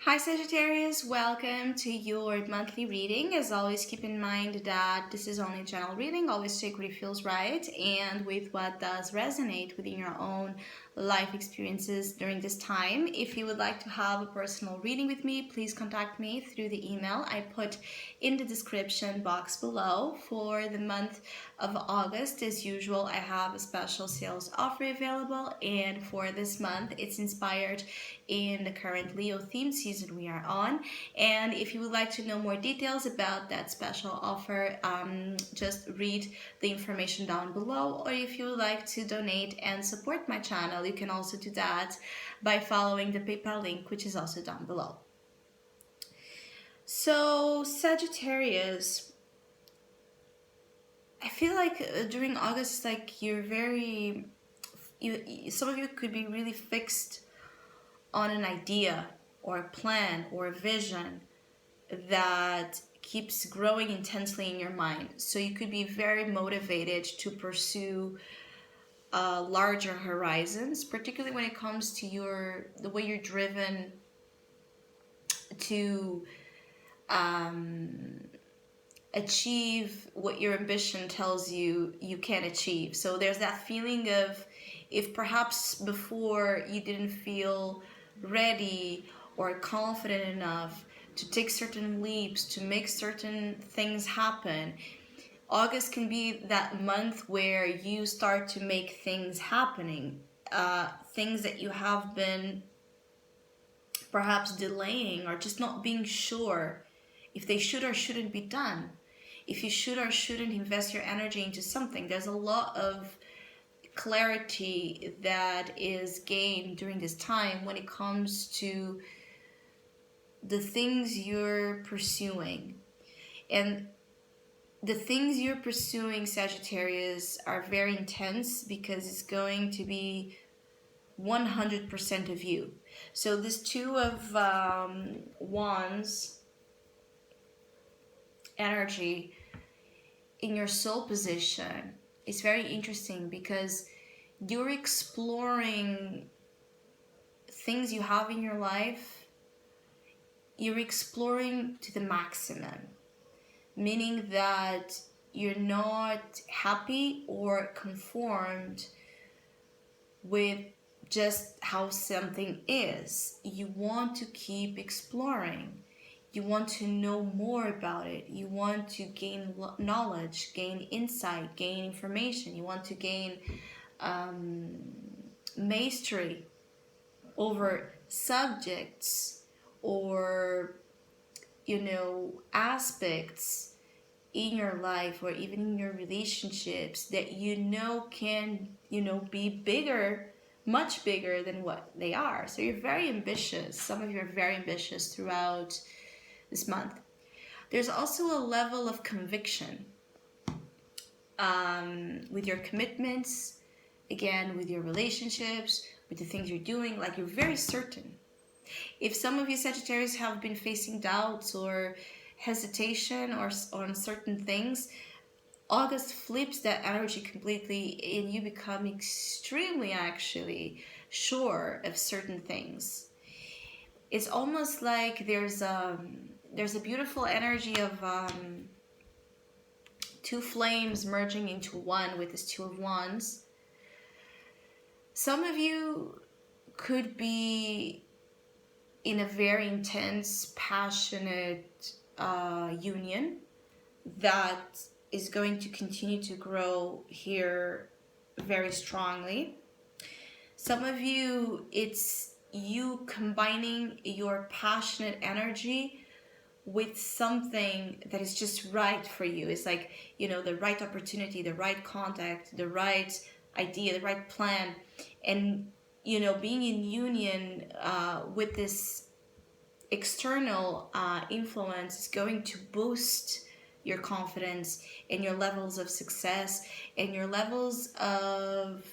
Hi Sagittarius, welcome to your monthly reading. As always, keep in mind that this is only a general reading. Always take what it feels right and with what does resonate within your own life experiences during this time. If you would like to have a personal reading with me, please contact me through the email I put in the description box below. For the month of August, as usual, I have a special sales offer available, and for this month, it's inspired in the current Leo theme season we are on. And if you would like to know more details about that special offer, just read the information down below. Or if you would like to donate and support my channel, you can also do that by following the PayPal link, which is also down below. So, Sagittarius, I feel like during August, like you're very, some of you could be really fixed on an idea or a plan or a vision that keeps growing intensely in your mind. So you could be very motivated to pursue larger horizons, particularly when it comes to the way you're driven to achieve what your ambition tells you you can achieve. So there's that feeling of, if perhaps before you didn't feel ready or confident enough to take certain leaps, to make certain things happen, August can be that month where you start to make things happening, things that you have been perhaps delaying or just not being sure if they should or shouldn't be done, if you should or shouldn't invest your energy into something. There's a lot of clarity that is gained during this time when it comes to the things you're pursuing. And the things you're pursuing, Sagittarius, are very intense because it's going to be 100% of you. So this Two of Wands energy in your soul position is very interesting because you're exploring things you have in your life. You're exploring to the maximum, meaning that you're not happy or conformed with just how something is. You want to keep exploring. You want to know more about it. You want to gain knowledge, gain insight, gain information. You want to gain mastery over subjects or, aspects in your life or even in your relationships that can, be bigger, much bigger than what they are. So you're very ambitious. Some of you are very ambitious throughout this month. There's also a level of conviction with your commitments, again, with your relationships, with the things you're doing. Like, you're very certain. If some of you Sagittarius have been facing doubts or hesitation or on certain things, August flips that energy completely and you become extremely actually sure of certain things. It's almost like there's a beautiful energy of two flames merging into one with this Two of Wands. Some of you could be in a very intense, passionate union that is going to continue to grow here very strongly. Some of you, it's you combining your passionate energy with something that is just right for you. It's like, the right opportunity, the right contact, the right idea, the right plan. And, being in union with this external influence is going to boost your confidence and your levels of success and your levels of,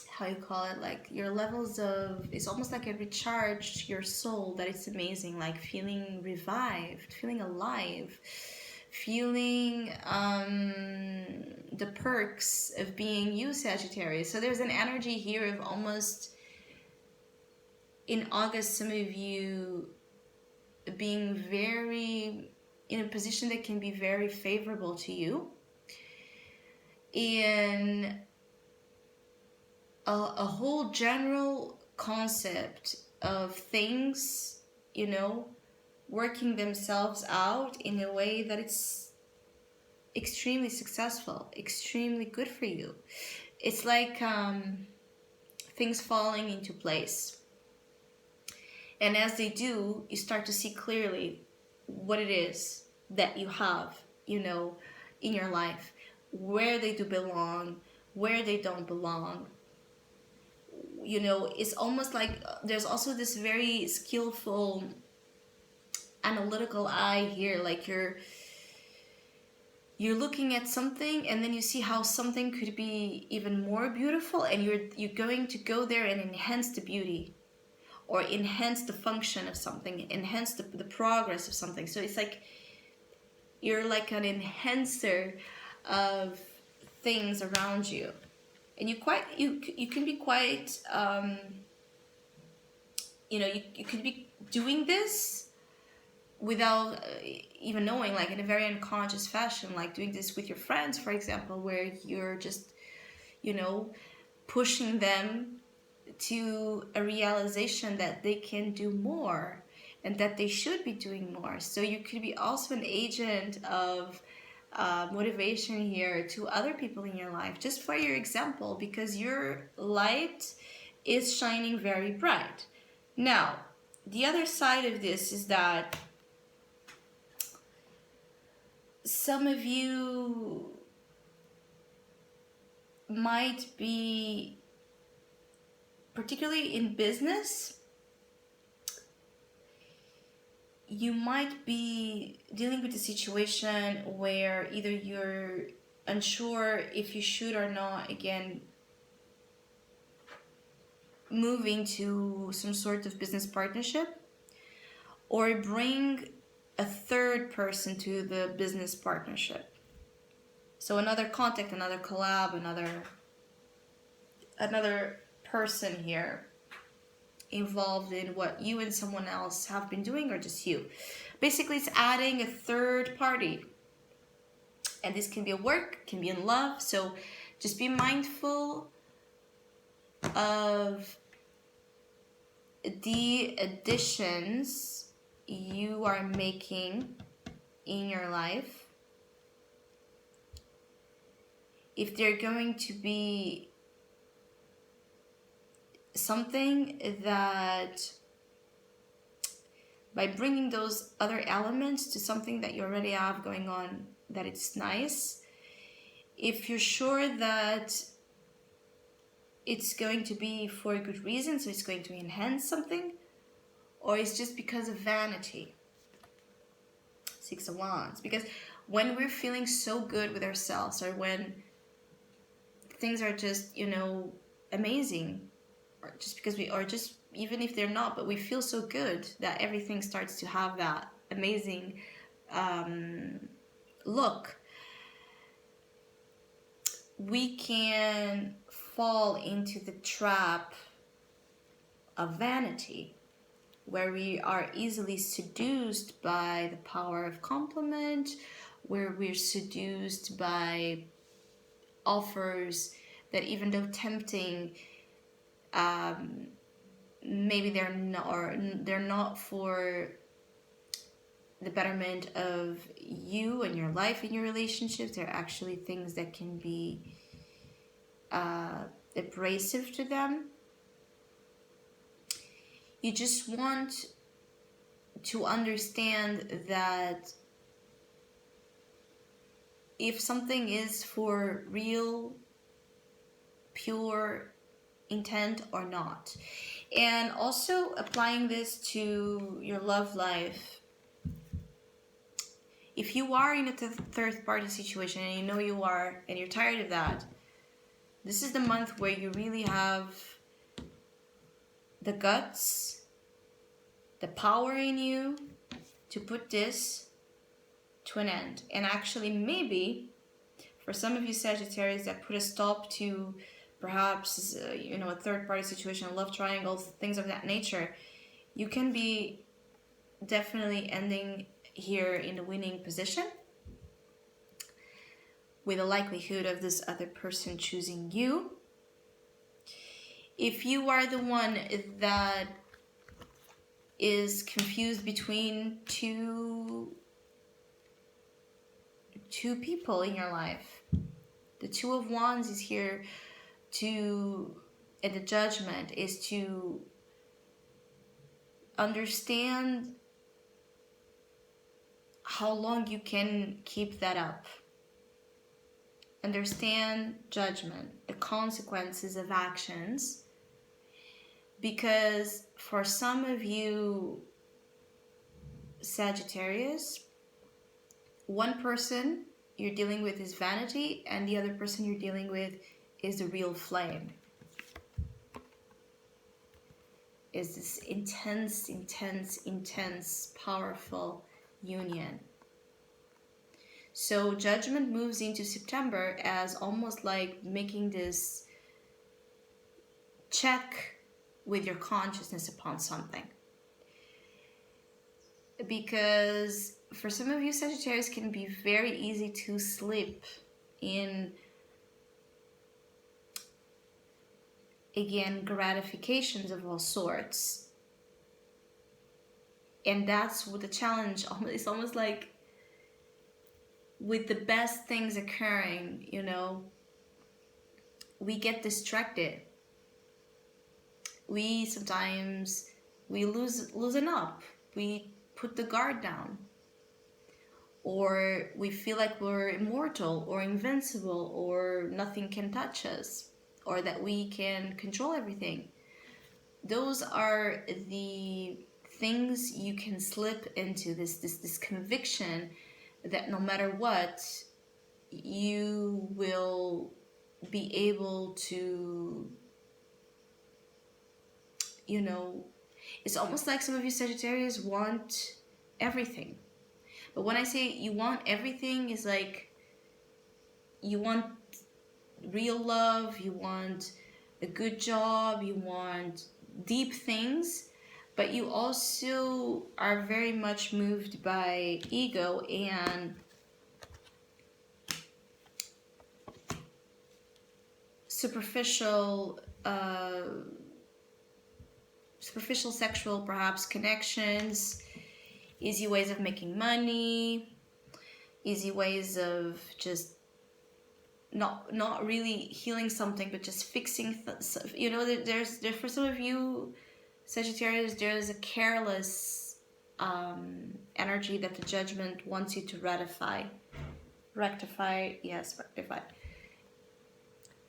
how you call it, like your levels of, it's almost like it recharged your soul, that it's amazing, like feeling revived, feeling alive, feeling the perks of being you, Sagittarius. So there's an energy here of almost in August, some of you being very in a position that can be very favorable to you, in a whole general concept of things, you know, working themselves out in a way that it's extremely successful, extremely good for you. It's like things falling into place. And as they do, you start to see clearly what it is that you have, you know, in your life, where they do belong, where they don't belong. You know, it's almost like there's also this very skillful analytical eye here, like you're looking at something and then you see how something could be even more beautiful, and you're going to go there and enhance the beauty, or enhance the function of something, enhance the progress of something. So it's like you're like an enhancer of things around you, and you can be quite you know, you could be doing this without even knowing, like in a very unconscious fashion, like doing this with your friends, for example, where you're just, you know, pushing them to a realization that they can do more and that they should be doing more. So you could be also an agent of motivation here to other people in your life, just for your example, because your light is shining very bright. Now, the other side of this is that some of you might be, particularly in business, you might be dealing with a situation where either you're unsure if you should or not, again, moving to some sort of business partnership, or bring a third person to the business partnership. So another contact, another collab, another person here involved in what you and someone else have been doing, or just you. Basically, it's adding a third party. And this can be at work, can be in love. So just be mindful of the additions you are making in your life. If they're going to be something that, by bringing those other elements to something that you already have going on, that it's nice, if you're sure that it's going to be for a good reason, so it's going to enhance something, or it's just because of vanity. 6 of Wands. Because when we're feeling so good with ourselves, or when things are just, you know, amazing, or just because we, or just even if they're not, but we feel so good that everything starts to have that amazing look, we can fall into the trap of vanity, where we are easily seduced by the power of compliment, where we're seduced by offers that, even though tempting, maybe they're not, or they're not for the betterment of you and your life and your relationships. They're actually things that can be abrasive to them. You just want to understand that if something is for real, pure intent or not. And also applying this to your love life. If you are in a third party situation, and you know you are, and you're tired of that, this is the month where you really have the guts, the power in you to put this to an end. And actually, maybe for some of you Sagittarius, that put a stop to perhaps a third-party situation, love triangles, things of that nature, you can be definitely ending here in the winning position, with a likelihood of this other person choosing you. If you are the one that is confused between two people in your life, the Two of Wands is here to, and the Judgment is to understand how long you can keep that up. Understand Judgment, the consequences of actions. Because for some of you Sagittarius, one person you're dealing with is vanity, and the other person you're dealing with is the real flame. Is this intense, powerful union. So Judgment moves into September as almost like making this check with your consciousness upon something. Because for some of you, Sagittarius, can be very easy to slip in, again, gratifications of all sorts. And that's what the challenge, it's almost like with the best things occurring, we get distracted. We sometimes loosen up. We put the guard down. Or we feel like we're immortal or invincible or nothing can touch us, or that we can control everything. Those are the things you can slip into, this conviction that no matter what, you will be able to, it's almost like some of you Sagittarius want everything. But when I say you want everything, it's like you want real love, you want a good job, you want deep things, but you also are very much moved by ego and superficial sexual perhaps connections, easy ways of making money, easy ways of just not really healing something, but just fixing there's for some of you Sagittarius, there's a careless energy that the Judgment wants you to rectify.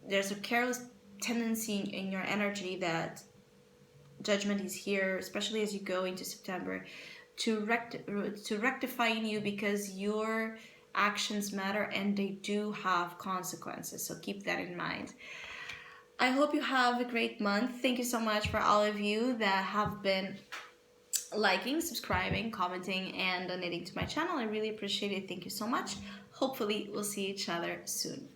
There's a careless tendency in your energy that Judgment is here, especially as you go into September, to rectify in you, because your actions matter and they do have consequences. So keep that in mind. I hope you have a great month. Thank you so much for all of you that have been liking, subscribing, commenting, and donating to my channel. I really appreciate it. Thank you so much. Hopefully we'll see each other soon.